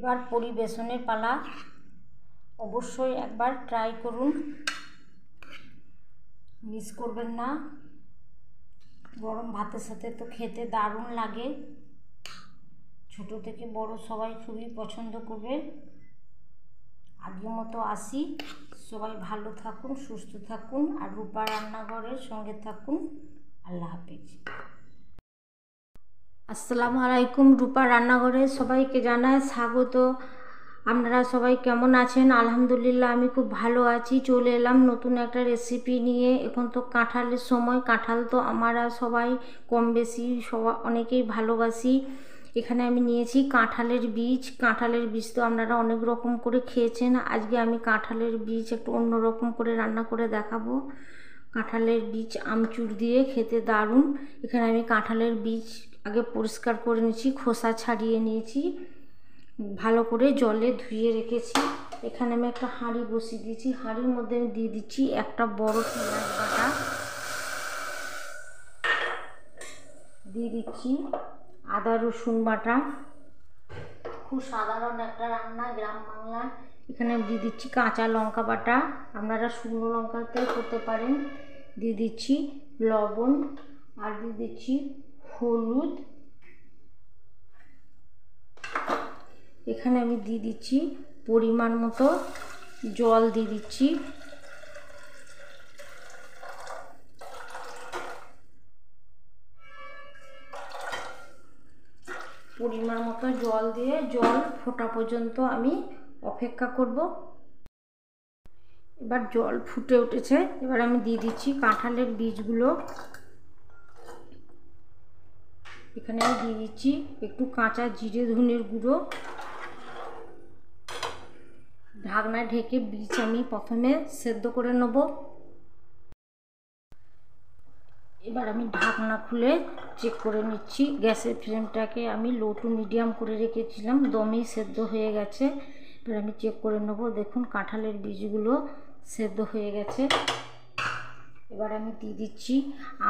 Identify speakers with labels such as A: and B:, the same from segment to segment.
A: এবার পরিবেশনের পালা। অবশ্যই একবার ট্রাই করুন, মিস করবেন না। গরম ভাতের সাথে তো খেতে দারুণ লাগে। ছোট থেকে বড় সবাই খুবই পছন্দ করবে। আজকের মতো আসি, সবাই ভালো থাকুন, সুস্থ থাকুন, আর রূপা রান্নাঘরের সঙ্গে থাকুন। আল্লাহ হাফেজ। আসসালামু আলাইকুম। রূপা রান্নাঘরে সবাইকে জানাই স্বাগত। আপনারা সবাই কেমন আছেন? আলহামদুলিল্লাহ আমি খুব ভালো আছি। চলে এলাম নতুন একটা রেসিপি নিয়ে। এখন তো কাঁঠালের সময়, কাঁঠাল তো আমরা সবাই কম বেশি অনেকেই ভালোবাসি। এখানে আমি নিয়েছি কাঁঠালের বীজ। কাঁঠালের বীজ তো আপনারা অনেক রকম করে খেয়েছেন। আজকে আমি কাঁঠালের বীজ একটু অন্য রকম করে রান্না করে দেখাবো। কাঁঠালের বীজ আমচুর দিয়ে খেতে দারুণ। এখানে আমি কাঁঠালের বীজ আগে পরিষ্কার করে নিয়েছি, খোসা ছাড়িয়ে নিয়েছি, ভালো করে জলে ধুয়ে রেখেছি। এখানে আমি একটা হাঁড়ি বসিয়ে দিয়েছি। হাঁড়ির মধ্যে আমি দিয়ে দিচ্ছি একটা বড় পেঁয়াজ বাটা, দিয়ে দিচ্ছি আদা রসুন বাটা। খুব সাধারণ একটা রান্না, গ্রাম বাংলা। এখানে দিয়ে দিচ্ছি কাঁচা লঙ্কা বাটা, আপনারা শুকনো লঙ্কাতেও করতে পারেন। দিয়ে দিচ্ছি লবণ, আর দিয়ে দিচ্ছি হলুদ। এখানে আমি দিয়ে দিচ্ছি পরিমাণ মতো জল, দিয়ে দিচ্ছি পরিমাণ মতো জল দিয়ে জল ফোটা পর্যন্ত আমি অপেক্ষা করব। এবার জল ফুটে উঠেছে। এবার আমি দিয়ে দিচ্ছি কাঁঠালের বীজগুলো। এখানে আমি দিয়ে দিচ্ছি একটু কাঁচা জিরে ধনের গুঁড়ো। ঢাকনা ঢেকে বীজ আমি প্রথমে সেদ্ধ করে নেব। এবার আমি ঢাকনা খুলে চেক করে নিচ্ছি। গ্যাসের ফ্লেমটাকে আমি লো টু মিডিয়াম করে রেখেছিলাম, দমেই সেদ্ধ হয়ে গেছে। এবার আমি চেক করে নেব। দেখুন কাঁঠালের বীজগুলো সেদ্ধ হয়ে গেছে। এবার আমি দিয়ে দিচ্ছি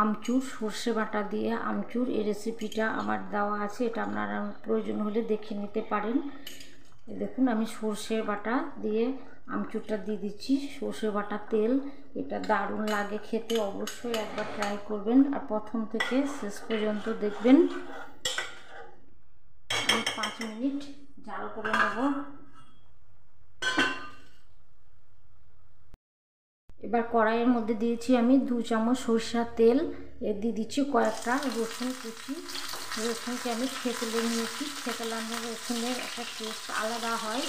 A: আমচুর, সর্ষে বাটা দিয়ে আমচুর। এই রেসিপিটা আমার দেওয়া আছে, এটা আপনারা প্রয়োজন হলে দেখে নিতে পারেন। দেখুন আমি সর্ষে বাটা দিয়ে আমচুরটা দিয়ে দিচ্ছি। সর্ষে বাটা তেল, এটা দারুণ লাগে খেতে। অবশ্যই একবার ট্রাই করবেন, আর প্রথম থেকে শেষ পর্যন্ত দেখবেন। আমি 5 মিনিট জাল করে নেব। এবার কড়াইয়ের মধ্যে দিয়েছি আমি 2 চামচ সরিষার তেল। এর দিয়ে দিচ্ছি কয়েকটা রসুন কুচি। রসুনকে আমি থেতলে নিয়েছি। থেতলে রসুনের একটা টেস্ট আলাদা হয়।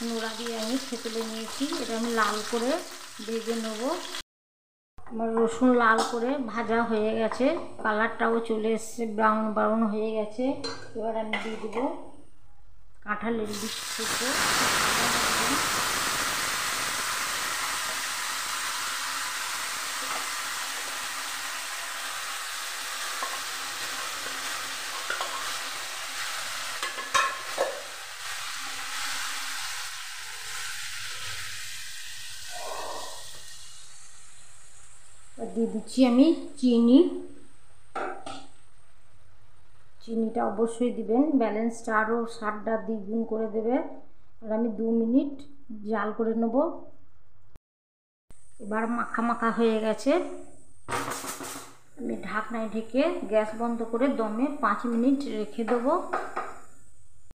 A: নোড়া দিয়ে আমি থেতলে নিয়েছি। এটা আমি লাল করে ভেজে নেব। আমার রসুন লাল করে ভাজা হয়ে গেছে, কালারটাও চলে এসছে, ব্রাউন ব্রাউন হয়ে গেছে। এবার আমি দিয়ে দেবো কাঁঠালের বীজ থেকে। দিয়ে দিচ্ছি আমি চিনি। চিনিটা অবশ্যই দিবেন, ব্যালেন্সটা আরও স্বাদটা দ্বিগুণ করে দেবে। আর আমি 2 মিনিট জাল করে নেব। এবার মাখা মাখা হয়ে গেছে। আমি ঢাকনায় ঢেকে গ্যাস বন্ধ করে দমে 5 মিনিট রেখে দেবো।